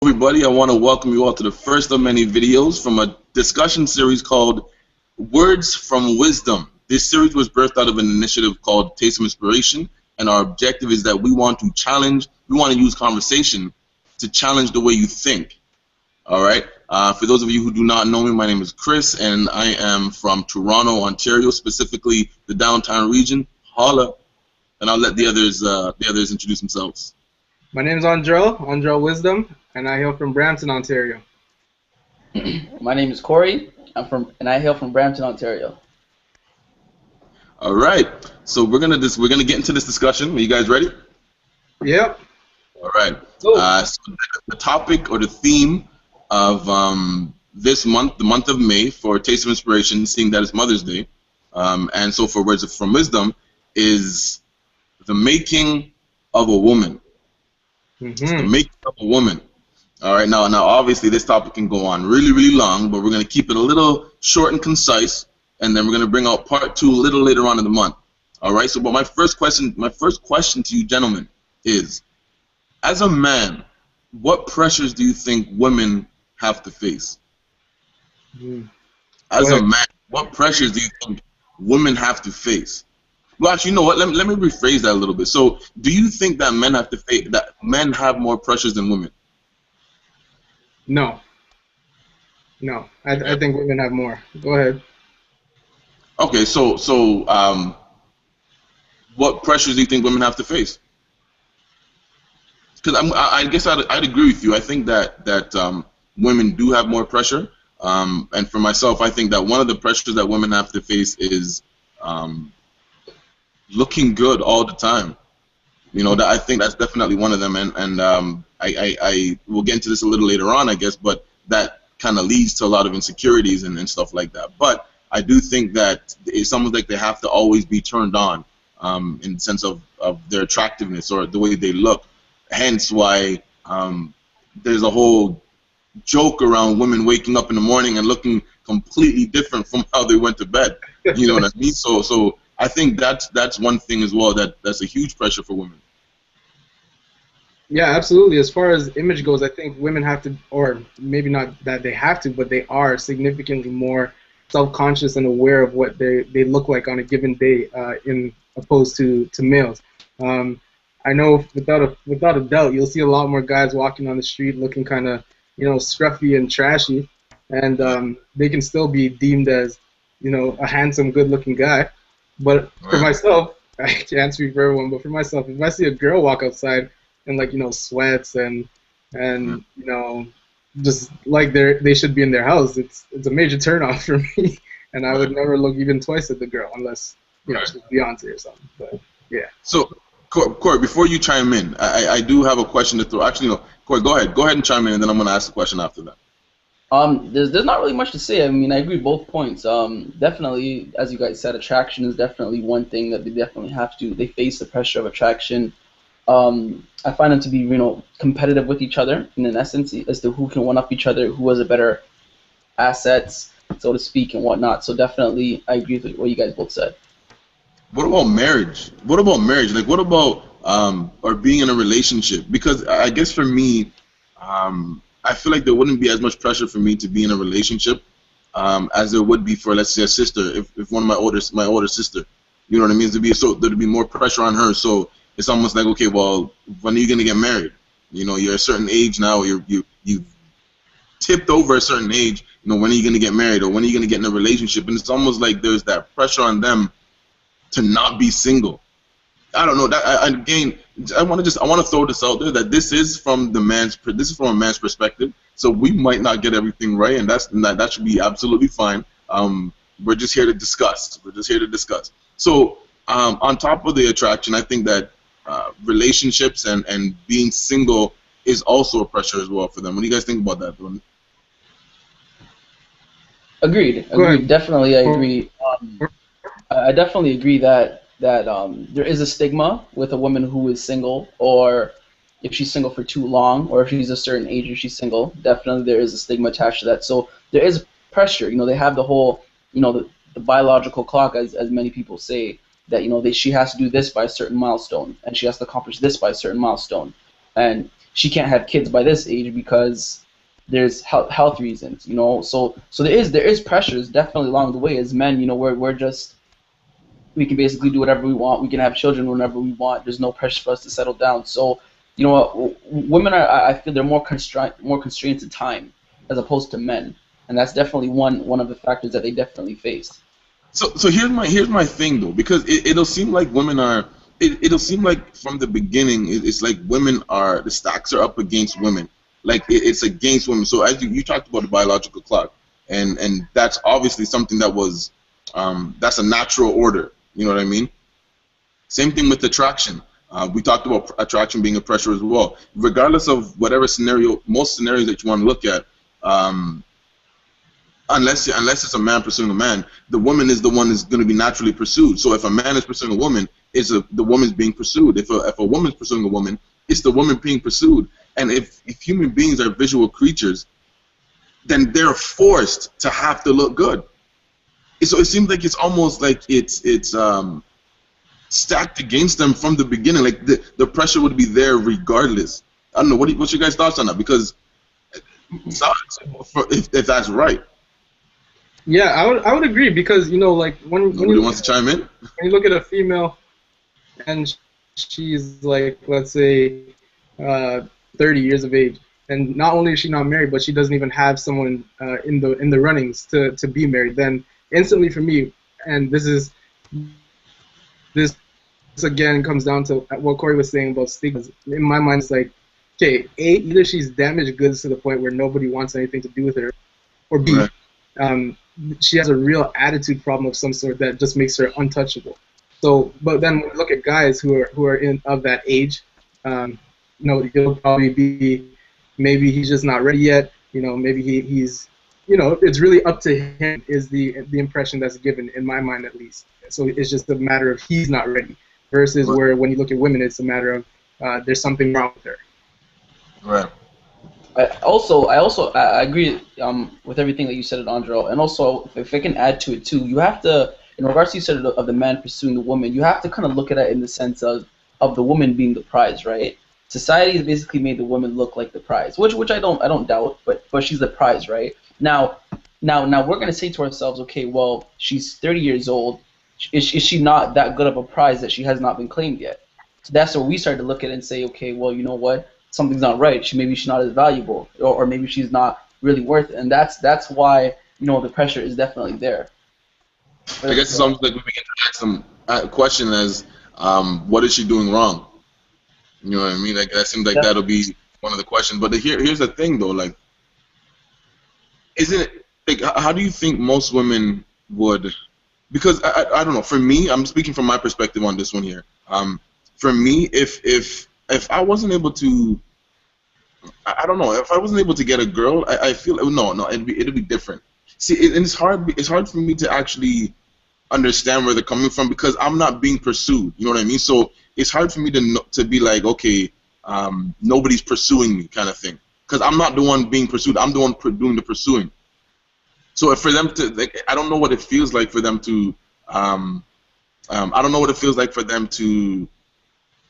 everybody. I want to welcome you all to the first of many videos from a discussion series called Words from Wisdom. This series was birthed out of an initiative called Taste of Inspiration, and our objective is that we want to use conversation to challenge the way you think. All right. For those of you who do not know me, my name is Chris, and I am from Toronto, Ontario, specifically the downtown region. Holla, and I'll let the others introduce themselves. My name is Andrel Wisdom, and I hail from Brampton, Ontario. My name is Corey. I hail from Brampton, Ontario. All right. So we're gonna get into this discussion. Are you guys ready? Yep. All right. So the topic or the theme of this month, the month of May, for Taste of Inspiration, seeing that it's Mother's Day, and so for Words from Wisdom, is the making of a woman. The making of a woman. All right. Now, obviously, this topic can go on really, really long, but we're going to keep it a little short and concise, and then we're going to bring out part 2 a little later on in the month. All right. So, but my first question to you, gentlemen, is: as a man, what pressures do you think women have to face? As a man, what pressures do you think women have to face? Well, actually, you know what? Let me rephrase that a little bit. So, do you think that men have more pressures than women? No. I think women have more. Go ahead. Okay, so what pressures do you think women have to face? Because I guess I'd agree with you. I think that women do have more pressure, and for myself, I think that one of the pressures that women have to face is looking good all the time. You know, that I think that's definitely one of them, and I will get into this a little later on, I guess, but that kind of leads to a lot of insecurities and stuff like that. But I do think that it's almost like they have to always be turned on in the sense of their attractiveness or the way they look. Hence why there's a whole joke around women waking up in the morning and looking completely different from how they went to bed. You know what I mean? So I think that's one thing as well that's a huge pressure for women. Yeah, absolutely. As far as image goes, I think women have to, or maybe not that they have to, but they are significantly more self-conscious and aware of what they look like on a given day, in opposed to males. I know without a doubt, you'll see a lot more guys walking on the street looking kind of, scruffy and trashy, and they can still be deemed as, a handsome, good-looking guy. But for myself, I can't speak for everyone, but for myself, if I see a girl walk outside in sweats and just like they should be in their house, it's a major turnoff for me, and I would never look even twice at the girl unless she's Beyonce or something. But yeah. So Corey, before you chime in, I do have a question to throw. Actually, no, Corey, go ahead and chime in, and then I'm going to ask a question after that. There's not really much to say. I mean, I agree with both points. Definitely, as you guys said, attraction is definitely one thing that they definitely have to. They face the pressure of attraction. I find them to be, competitive with each other in an essence as to who can one up each other, who has a better assets, so to speak, and whatnot. So definitely, I agree with what you guys both said. What about marriage? Like, what about or being in a relationship? Because I guess for me, I feel like there wouldn't be as much pressure for me to be in a relationship as there would be for, let's say, a sister. If one of my older sister, you know what I mean? There'd be more pressure on her. So it's almost like, okay, well, when are you gonna get married? You're a certain age now. You've tipped over a certain age. When are you gonna get married, or when are you gonna get in a relationship? And it's almost like there's that pressure on them to not be single. I don't know. I want to throw this out there that this is from a man's perspective. So we might not get everything right, and that should be absolutely fine. We're just here to discuss. So on top of the attraction, I think that relationships and being single is also a pressure as well for them. What do you guys think about that? Agreed. Definitely, I agree. I definitely agree that there is a stigma with a woman who is single, or if she's single for too long, or if she's a certain age and she's single. Definitely, there is a stigma attached to that. So there is pressure. They have the whole, the biological clock, as many people say, that she has to do this by a certain milestone, and she has to accomplish this by a certain milestone. And she can't have kids by this age because there's health reasons, you know. So there is pressures definitely along the way. As men, you know, we're just, we can basically do whatever we want. We can have children whenever we want. There's no pressure for us to settle down. So, you know what, women are, I feel they're more constrained to time as opposed to men, and that's definitely one of the factors that they definitely face. So here's my thing though, because it'll seem like women are. It'll seem like from the beginning, it's like women are, the stacks are up against women. Like it's against women. So as you talked about the biological clock, and that's obviously something that was, that's a natural order. You know what I mean? Same thing with attraction. We talked about attraction being a pressure as well. Regardless of whatever scenario, most scenarios that you want to look at, unless it's a man pursuing a man, the woman is the one that's going to be naturally pursued. So if a man is pursuing a woman, the woman's being pursued. If a woman's pursuing a woman, it's the woman being pursued. And if human beings are visual creatures, then they're forced to have to look good. So it seems like it's almost like it's stacked against them from the beginning. Like the pressure would be there regardless. I don't know. What's your guys' thoughts on that? Because if that's right. Yeah, I would agree, because you know, like when Nobody wants to chime in. When you look at a female and she's like, let's say 30 years of age, and not only is she not married, but she doesn't even have someone in the runnings to be married, then instantly for me, and this again comes down to what Corey was saying about stigmas. In my mind, it's like, okay, A, either she's damaged goods to the point where nobody wants anything to do with her, or B, right, she has a real attitude problem of some sort that just makes her untouchable. So, but then when we look at guys who are of that age, you know, he'll probably be, maybe he's just not ready yet. You know, maybe he's, you know, it's really up to him, is the impression that's given, in my mind at least. So it's just a matter of he's not ready, versus where when you look at women, it's a matter of there's something wrong with her. Right. I agree with everything that you said, Andro, and also if I can add to it too, you have to, in regards to you said of the man pursuing the woman, you have to kind of look at it in the sense of the woman being the prize, right? Society has basically made the woman look like the prize, which I don't doubt, but she's the prize, right? Now we're gonna say to ourselves, okay, well, she's 30 years old. Is she not that good of a prize that she has not been claimed yet? So that's where we start to look at it and say, okay, well, you know what? Something's not right. Maybe she's not as valuable, or maybe she's not really worth it. And that's why, you know, the pressure is definitely there. I guess it's almost like we begin to ask them a question as, what is she doing wrong? You know what I mean? Like that seems like that'll be one of the questions. But here's the thing though, like, isn't it like, how do you think most women would? Because I don't know. For me, I'm speaking from my perspective on this one here. For me, if I wasn't able to, I don't know, if I wasn't able to get a girl, I feel no, it'd be different. See, and it's hard for me to actually understand where they're coming from, because I'm not being pursued. You know what I mean? So it's hard for me to be like, okay, nobody's pursuing me, kind of thing, because I'm not the one being pursued. I'm the one doing the pursuing. So if for them to, like, I don't know what it feels like for them to, I don't know what it feels like for them to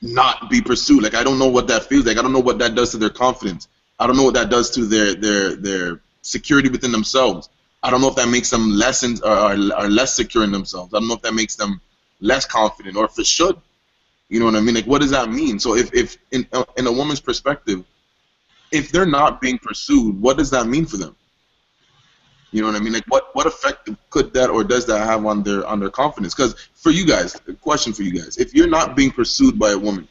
not be pursued. Like, I don't know what that feels like. I don't know what that does to their confidence. I don't know what that does to their security within themselves. I don't know if that makes them are less secure in themselves. I don't know if that makes them less confident, or if it should. You know what I mean? Like, what does that mean? So if in a woman's perspective, if they're not being pursued, what does that mean for them? You know what I mean? Like, what effect could that or does that have on their confidence? Because for you guys, a question for you guys: if you're not being pursued by a woman,